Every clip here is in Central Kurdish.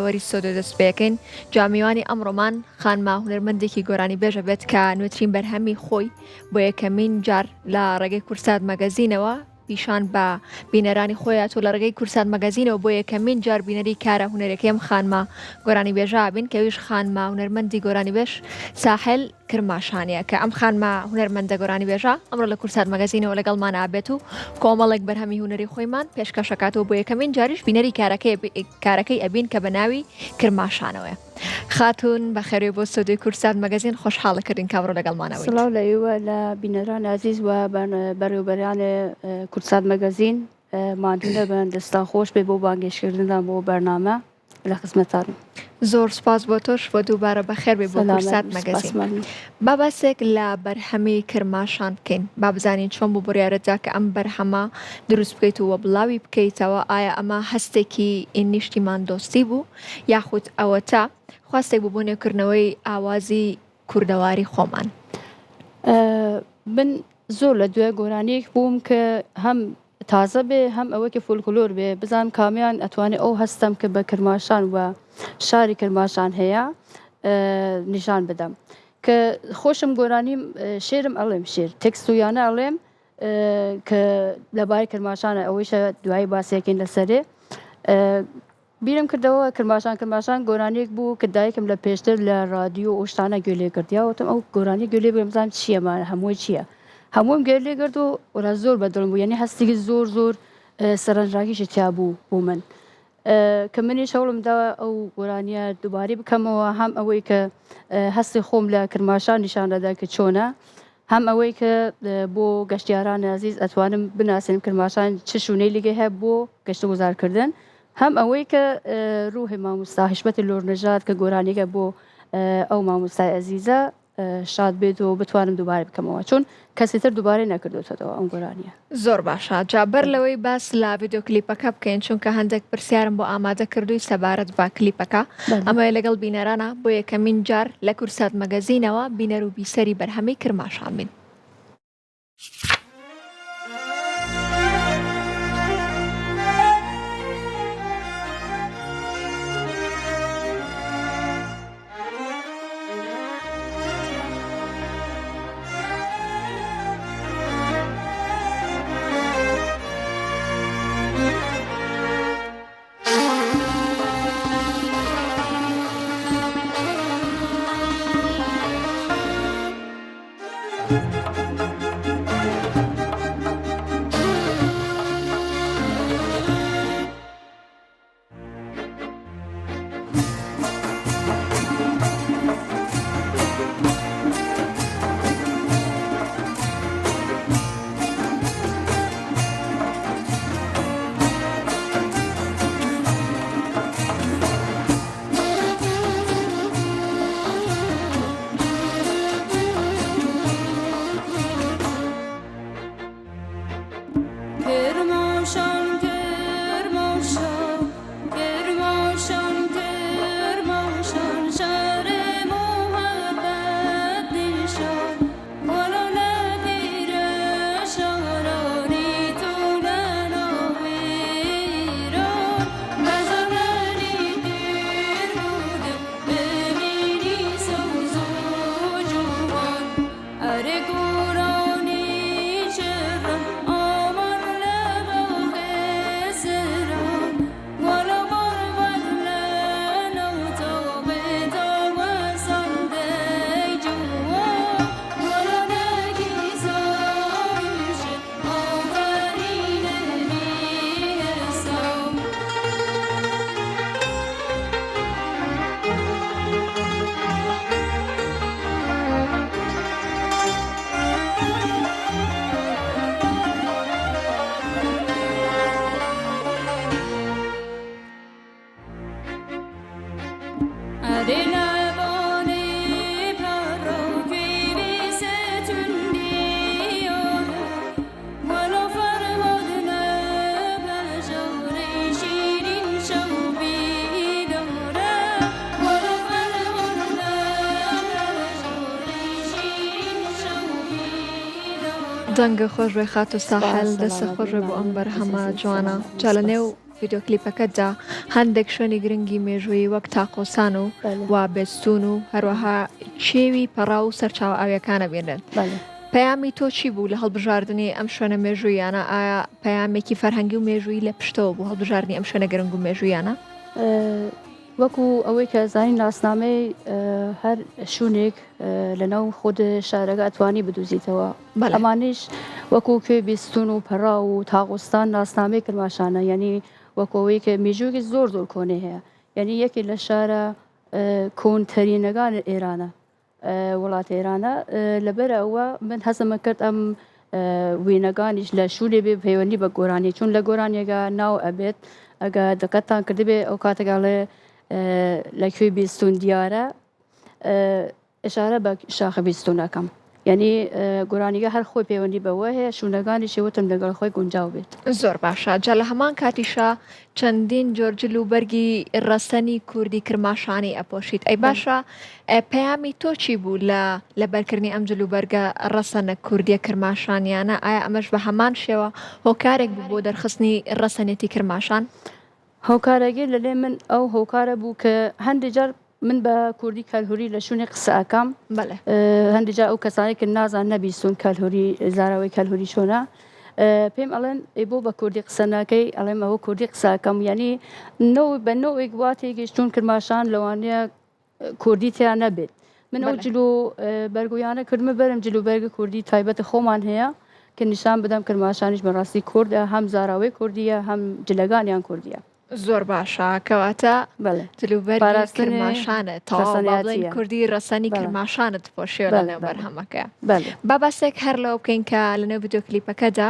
نوەری سۆدە دەست پێکەین جامیوانی ئەمڕۆمان خانما هونەرمەندێکی گۆرانی بێژە بێت کە نوێترین بەرهەمی خۆی بۆ یەکەمین جار لە ڕێگەی کورسات مەگەزینەوە پیشان بە بینەرانی خۆیان تۆ لە ڕێگەی کورسات مەگەزینەوە بۆ یەکەمین جار بینەری کارە هونەرەکەم خانما گۆرانی بێژە بین کەویش خانما هونەرمەندی گۆرانی بێش ساحل کرماشانیە کە ئەم خانما هونەرمەندە گۆرانی بێژە ئەمڕۆ لە کورسات مەگەزینەوە لەگەڵمان ئابێت و کۆمەڵێک بەرهەمی هونەری خۆیمان پێشکەشەکاتەوە بۆ یەکەمین جاریش بینەری کارەکەی ئەبین کە بە ناوی کرماشانەوەیە. خاتون بە خێرێ بۆ سۆدەی کورسات مەگەزین خۆشحاڵەکردین کاڕۆ لەگەڵمانەوەی. سڵاو لەیوە لە بینەران عزیز و بەڕێوەبەران کورسات مەگەزین مادونە بن دەستان خۆش بێ بۆ بانگێشکردندا بۆ بەرنامە لە خزمەتانم. زۆر سپاس بۆ تۆش بۆ دووبارە بەخێر بێ بۆ کورسات مەگەزین. با باسێک لە بەرهەمی کرماشان بکەین با بزانین چۆن بۆ بڕیارەجا کە ئەم بەرهەمە دروست بکەیتەوە بڵاوی بکەیتەوە ئایا ئەمە هەستێکی نیشتیمان دۆستی بوو یاخود ئەوە تا خواستێک بوو بۆ نێوکردنەوەی ئاوازی کوردەواری خۆمان. من زۆر لە دوێ گۆرانیەک بووم کە هەم تازە بێ هەم ئەوەی فولکلۆر بێ بزانم کامیان ئەتوانێت ئەو هەستم کە بە کرماشان و شاری کرماشان هەیە نیشان بدەم کە خۆشم گۆرانیم شێرم ئەڵێم شێر تێکستویانە ئەڵێم کە لەبارەی کرماشانە ئەوەیشە دوایی باسیەکەین لەسەرێ. بیرم کردەوە کرماشان گۆرانیەک بوو کە دایکم لە پێشتر لە رادیۆ ئۆشتانە گوێلێ کردیاوەتم ئەو گۆرانی گوێلێ بزانم چییەمانە هەمووی چییە هەمووم گوێلێ کرد و وەرە زۆر بەدڵم بوو یعنی هەستێکی زۆر سەرنجڕاکیشی تیا بوو بۆ من کە منیش هەوڵمدا ئەو گۆرانیە دووبارەی بکەمەوە هەم ئەوەی کە هەستی خۆم لە کرماشان نیشانەدا کە چۆنە هەم ئەوەی کە بۆ گەشتیارانی عزیز ئەتوانم بناسێنم کرماشان چ شوونەی لیگە هەیە بۆ گەشتە گوزارکردن هەم ئەوەی کە ڕوحی مامۆستا حیشمەتی لۆرنەژاد کە گۆرانیەکە بۆ ئەو مامۆستای ئەزیزە شاد بێت و بتوانم دووبارە بکەمەوە چون کەسی تر دووبارەی نەکردوێتەوە ئەم گۆرانیە. زۆر باشە جابەر لەوەی باس لە ڤیدیۆ کلیپەکە بکەین چونکە هەندێک پرسیارم بۆ ئامادە کردووی سەبارەت بە کلیپەکە ئەمە لەگەڵ بینەرانە بۆ یەکەمین جار لە کورسات مەگەزینەوە بینەر و بیسەری بەرهەمی کرماشان بین. دەنگە خۆش ڕێ خات و ساحل دەستە خۆش ڕێ بۆ ئەم بەرهەمە جوانە جا لە نێو ویدیۆ کلیپەکەتدا هەندێک شوێنی گرنگی مێژووی وەک تاقۆسان و بله. وا بێستون و هەروەها چێوی پەڕا و سەرچاوە ئاویەکانە بێنن. بله. پەیامی تۆ چی بوو لە هەڵبژاردننی ئەم شوێنە مێژوویانە؟ ئایا پەیامێکی فەرهەنگی و مێژووی لە پشتەوە بوو هەڵبژاردننی ئەم شوێنە گرنگ و مێژوویانە؟ وەکو ئەوەی کە زانین ناسنامەی هەر شوونێک لەناو خۆد شارەکە ئەتوانی بدوزیتەوە. ئەمانش وەکو کوێ بیستون و پەڕا و تاغستان ناسنامەی کرماشانە، یعنی وەکەوەی کە مێژوویەکی زۆر زۆر کۆنێ هەیە، یعنی یەکی لە شارە کۆنتەرینەکان ئێرانە وڵات ئێرانە. لەبەر ئەوە من حەزمە کرد ئەم وێنەکانیش لە شوورێ بێ پەیوەندی بە گۆرانی، چون لە گۆرانیەکە ناو ئەبێت ئەگە دقەتان کردبێ ئەو کاتێکاڵێ لەکوێ بیستون دیارە ئشارە بە شاخە بیستونەکەم، یعنی گۆرانیگە هەر خۆی پەیوەندی بەوە هەیە، شوونەکانی شێوتم لەگەڵ خۆی گونجاو بێت. زۆر باشە. جا لە هەمان کاتیشە چەندین جۆرجل و بەرگی ڕەسەنی کوردی کرماشانی ئەپۆشیت. ئەی باشە پەیامی تۆ چی بوو لە بەرکردنی ئەم جل و بەرگە ڕەسەنە کوردیە کرماشانیانە؟ ئایا ئەمەش بە هەمان شێوە هۆکارێک بوو بۆ دەرخستنی ڕەسەنێتی کرماشان؟ هۆکارەگەی لەلێ من ئەو هۆکارە بوو کە هەندێک جار من بە کوردی کەلهوری لە شوێنی قسە ئەکەم. هەندێک جار ئەو کەسانی کە نازان نەبیستون کەلهوری زاراوەی کەلهوری چۆنە، پێم ئەڵێن بۆ بە کوردی قسە ناکەی، ئەڵێم ئەوە کوردی قسە ئەکەم، یعنی بە نەوەیەک وا تێگەیشتون کرماشان لەوانەیە کوردی تیان نەبێت. من ئەو جلو بەرگویانە کردمە بەرم جلو بەرگە کوردی تایبەتە خۆمان هەیە کە نیشان بدەم کرماشانیش بەڕاستی کوردە، هەم زاراوەی کوردیە هەم جلەکانیان کوردیە. زۆر باشە، کەواتە جلوبەرگی کرماشانت تەواو کوردی ڕەسەنی کرماشانت پۆشیوە لەنێو بەرهەمەکە. با باسێک هەر لەوە بکەین کە لەنێو ڤیدیۆ کلیپەکەدا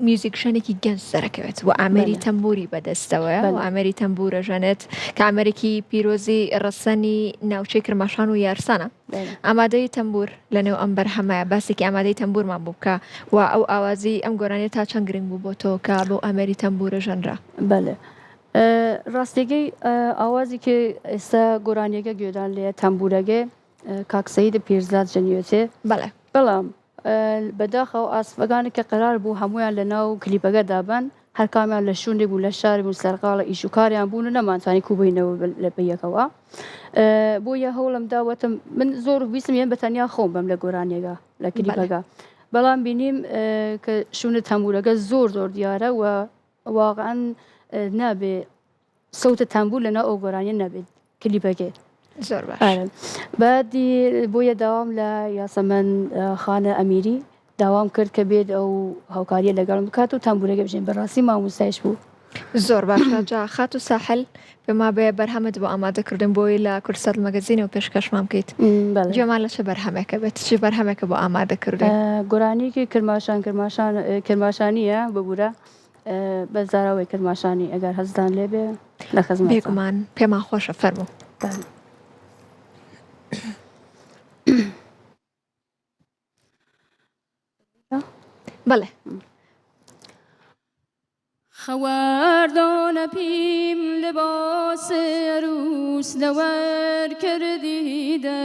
میوزیک شوێنێکی گەنج دەرەکەوێت و ئامێری تەمبوری بەدەستەوەیە و ئامێری تەمبورە ژەنێت کە ئامێرێکی پیرۆزی ڕەسەنی ناوچەی کرماشان و یارسانە. ئامادەی تەمبور لەنێو ئەم بەرهەمەیە، باسێکی ئامادەی تەمبورمان بوو بکە و ئەو ئاوازی ئەم گۆرانیە تا چەند گرنگ بوو بۆ تۆ کە بۆ ئامێری تەمبورە ژەنرا؟ بەڵێ، ڕاستیەکەی ئاوازی کە ئێستا گۆرانیەکە گوێدان لێ تەمبورەگە کاک سەید پیرزاد ژەنیوێتێ. بەڵام بەداخەوە ئاسفەکانی کە قەرار بوو هەمویان لە ناو کلیپەکە دابن، هەر کامیان لە شوێنێک بوو لە شاری بوو سەرقاڵە ئیشوکاریان بوون و نەمانتوانی کوبینەوە لە بەیەکەوە. بۆیە هەوڵم داوەتم من زۆر ویستم یان بەتەنیا خۆم بم لە گۆرانیەکە لە کلیپەکە، بەڵام بینیم کە شوونە تەمبورەکە زۆر زۆر دیارە و واقعەن نابێ سەوتە تەمبور لەناو ئەو گۆرانیە نەبێت کلیپەکە. زۆر باش. بعدی بۆیە داوام لە یاسەمەند خانە ئەمیری داوام کرد کە بێت ئەو هاوکاریە لەگەڵم بکات و تەمبورەکە بژین، بەڕاستی مامۆستایش بوو. زۆر باشە. جا خات و ساحل پێما بێ بەرهەمت بۆ ئامادەکردن بۆی لە کورسەت مەگەزینەوە پێشکەشمان بکەیت. گوێمان لە چه بەرهەمێکە بێت؟ چی بەرهەمێکە بۆ ئامادەکردن؟ گۆرانیکی کرماشانیە ببوورە بە زاراوەی کرماشانی، ئەگەر هەزدان لێبێ لە خەزمەت. بێگومان پێمان خۆشە، فەرموو. بەڵێ. خەواردۆنە پیم لەباس عروس لەوەر کردیدە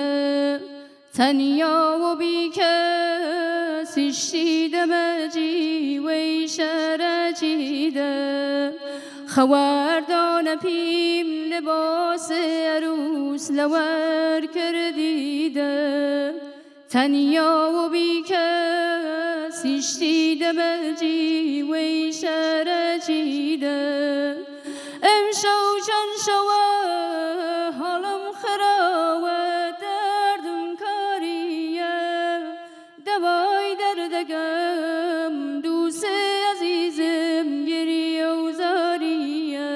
تەنیا و بیکەسیشتی دەمەجی وەی شەرەجیدە خەواردۆنە پیم لەباس عروس لەوەر کردیدە تەنیا و بیکەسیشتی دەمەجی وەی شەرەجیدە ئەمشەو چەند شەوە هەڵم خراوە دەردم کاریە دەوای دەردەکەم دووسێ عەزیزم گریە و زاریە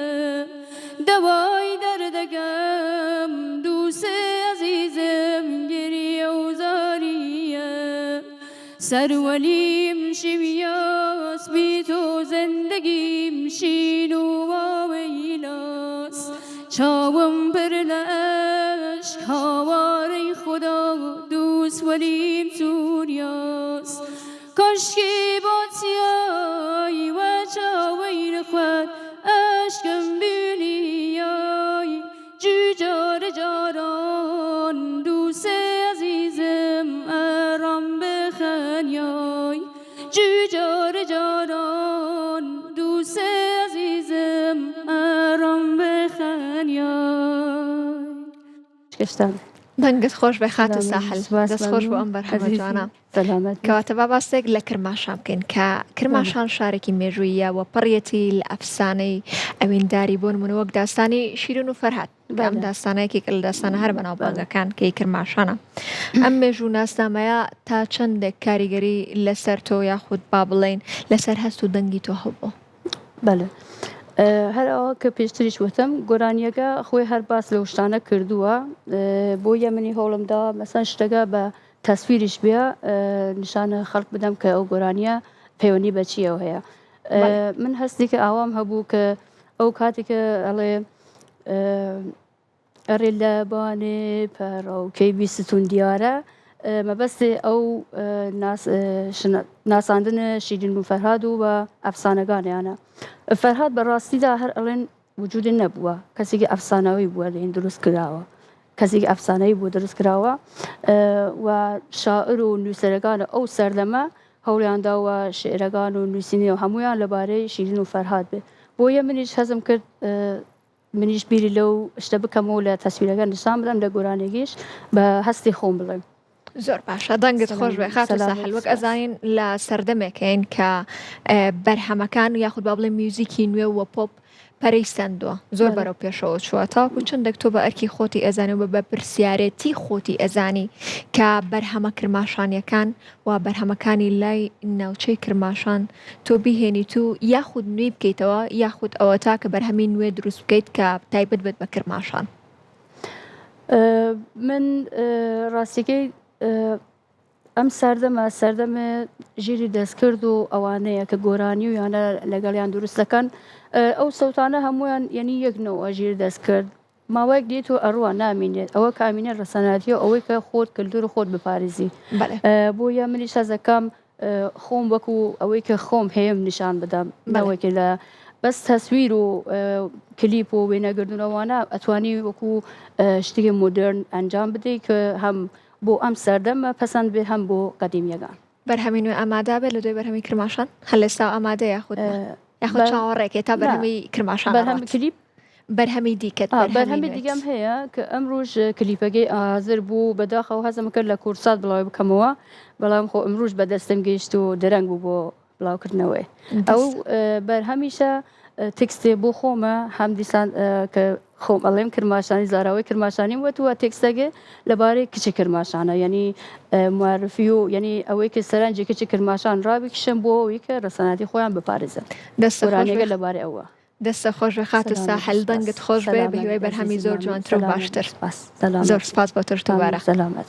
دەوای دەردەکەم دووسێ عەزیزم گریە و زاریە سەروەلیم شیویاس بی تۆ زەندەگیم شین و واوەیلاس چاوم پڕ لە ئەشک هاوارەی خۆدا دووسوەلیم سووریاس کاشکی باتیای وە چاوەی نەخوات ئەشکم بینیای جوجارە جاران دووسێ عەزیزم ئەڕام بخەنیای جوجارە جاران دووسێ عەزیزم گەشتان دەنگت خۆش بێ خاتە سلام، ساحل سپاس دەست خۆش بۆ مەمنون. ئەم بەرهەمە جوانە سەلامەت کەواتە با باسێک لە کرماشان بکەین کە کرماشان شارێکی مێژوویە و پڕیەتی لە ئەفسانەی ئەوینداری بۆ نمونە وەک داستانی شیرین و فەرهاد کە ئەم داستانەیەکی لە داستانە هەر بەناوبانگەکان کەی کرماشانە ئەم مێژوو ناسنامەیە تا چەندێک کاریگەری لەسەر تۆ یاخود با بڵێن لەسەر هەست و دەنگی تۆ هەبوو بەڵێ هەر ئەوە کە پێشتریش وتم گۆرانیەکە خۆی هەر باس لەو شتانە کردووە بۆ یە منی هەوڵمدا مەسەن شتەکە بە تەسویریش بێ نیشانە خەڵک بدەم کە ئەو گۆرانیە پەیوەندی بە چیەوە هەیە من هەستێکە ئاوام هەبوو کە ئەو کاتێکە ئەڵێ ئەڕێ لە بانێ پەڕەوکەی بیستون دیارە مەبەستێ ئەو ناساندنە شیرین و فەرهاد و بە ئەفسانەکانیانە فەرهاد بەڕاستیدا هەر ئەڵێن وجودی نەبووە کەسێکی ئەفسانەوەی بووە لێن دروست کراوە کەسێکی ئەفسانەی بوو دروست کراوە و شاعر و نووسەرەکانە ئەو سەردەمە هەوڵیانداوە شعرەکان و نووسینی و هەمویان لەبارەی شیرین و فەرهاد بێ بۆیە منیش هەزم کرد منیش بیری لەو شتە بکەمەوە لە تەسویرەکە نیشان بدەم لە گۆرانێکیش بە هەستی خۆم بڵێم زۆر باشە دەنگت خۆش بێ خاتە ساحل وەک ئەزانین لە سەردەمێکین کە بەرهەمەکان یاخود با بڵێ میوزیکی نوێ وە پۆپ پەرەیسەندووە زۆر بەرەو پێشەوە چووە تاکو چندێک تۆ بە ئەرکی خۆتی ئەزانی و بە پرسیارەتی خۆتی ئەزانی کە بەرهەمە کرماشانیەکان و بەرهەمەکانی لای ناوچەی کرماشان تۆ بیهێنیت و یاخود نوێی بکەیتەوە یاخود ئەوە تا کە بەرهەمی نوێ دروست بکەیت کە تایبەت بێت بە کرماشان من ڕاستیەکەی ئەم سەردەمە ژیری دەستکرد و ئەوانەیە کە گۆرانی و یانە لەگەڵیان دروست دەکەن ئەو سەوتانە هەمویان یعنی یەکنەوە ژیر دەست کرد ماوەیەک دێت و ئەڕوان نامینێت ئەوە کامینە ڕەسەناتیە ئەوەی کە خۆت کللتور و خۆت بپارێزی بۆیە منیش هەزەکەم خۆم وەکو ئەوەی کە خۆم هەیەم نیشان بدەم نەوەکی لە بەس تەسویر و کلیپ و وێنەگردونەوانە ئەتوانی وەکو شتێکی مۆدرن ئەنجام بدەیت کە هەم بۆ ئەم سەردەمە پەسەند بێ هەم بۆ قەدیمیەکان بەرهەمی نوێ ئامادا بێت لە دوای بەرهەمی کرماشان هەل ئێستا ئامادە یاخود چاوەڕێکێ تا بەرهەمی کرماشان بەرهەم کلیپ بەرهەمی دیکەت بەرهەمی دیگەم هەیە کە ئەم ڕۆژ کلیپەکەی ئازر بوو بەداخەوە هەزم کرد لە کورسات بڵاوی بکەمەوە بەڵام خۆ ئەمڕۆژ بەدەستم گەیشت و دەرەنگ بوو بۆ بڵاوکردنەوەی ئەو بەرهەمیشە تکستێ بۆ خۆمە هەم دیسان کە خۆم ئەڵێم کرماشانی زاراوەی کرماشانی وەتووە تێکستەگە لەبارەی کچی کرماشانە یعنی معرفی و یعنی ئەوەی کە سەرنجی کچی کرماشان ڕابکشم بۆ ئەوەی کە ڕەسەناتی خۆیان بپارێزن دەستورانەکە لەبارەی ئەوە دەستە خۆش بە خاتە ساحل دەنگت خۆش بێ بە هیوای بەرهەمی زۆر جوانتر و باشتر زۆر سپاس بۆ تر دووبارە سەلامەت